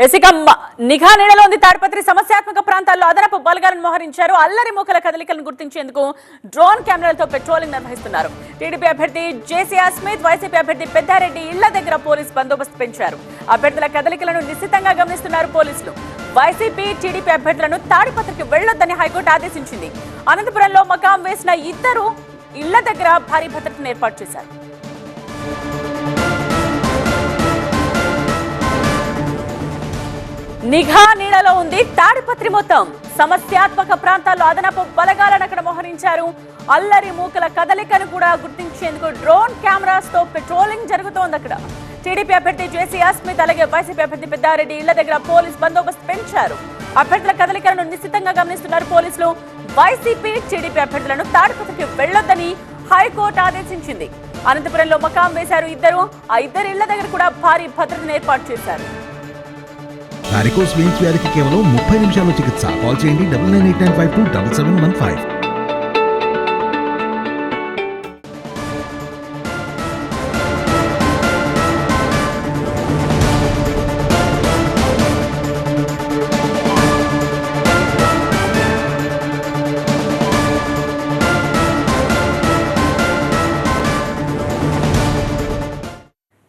ఇక నిఘా నీడలో ఉంది. తాడిపత్రి సమస్యాత్మక ప్రాంతాల్లో అదనపు బలగాలను మోహరించారు. అల్లరి మూకల కదలికలను గుర్తించేందుకు డ్రోన్ కెమెరాలతో పెట్రోలింగ్ నిర్వహిస్తున్నారు. టీడీపీ అభ్యర్థి జేసీ అస్మిత్, వైసీపీ అభ్యర్థి పెద్దారెడ్డి ఇళ్ల దగ్గర పోలీసు బందోబస్తు పెంచారు. అభ్యర్థుల కదలికలను నిశితంగా గమనిస్తున్నారు పోలీసులు. వైసీపీ, టీడీపీ అభ్యర్థులను తాడిపత్రికి వెళ్లొద్దని హైకోర్టు ఆదేశించింది. అనంతపురంలో మకాం వేసిన ఇద్దరు ఇళ్ల దగ్గర భారీ భద్రతను ఏర్పాటు చేశారు. నిఘా నీడలో ఉంది తాడిపత్రి మొత్తం. సమస్యాత్మక ప్రాంతాల్లో అదనపు బలగాలను అక్కడ మోహరించారు. అల్లరి మూకల కదలికను కూడా గుర్తించేందుకు డ్రోన్ కెమెరాస్ తో పెట్రోలింగ్ జరుగుతోంది. అక్కడ టీడీపీ అభ్యర్థి జేసీ అస్మిత్, అలాగే వైసీపీ అభ్యర్థి పెద్దారెడ్డి ఇళ్ల దగ్గర పోలీస్ బందోబస్తు పెంచారు. అభ్యర్థుల కదలికలను నిశితంగా గమనిస్తున్నారు పోలీసులు. వైసీపీ, టీడీపీ అభ్యర్థులను తాడిపత్రికి వెళ్లొద్దని హైకోర్టు ఆదేశించింది. అనంతపురంలో మకాం వేశారు ఇద్దరు. ఆ ఇద్దరు ఇళ్ల దగ్గర కూడా భారీ భద్రతను ఏర్పాటు చేశారు. వారికోస్ వెయిన్స్ వ్యాధికి కేవలం 30 నిమిషాల్లో చికిత్స. కాల్ చేయండి 9989527715.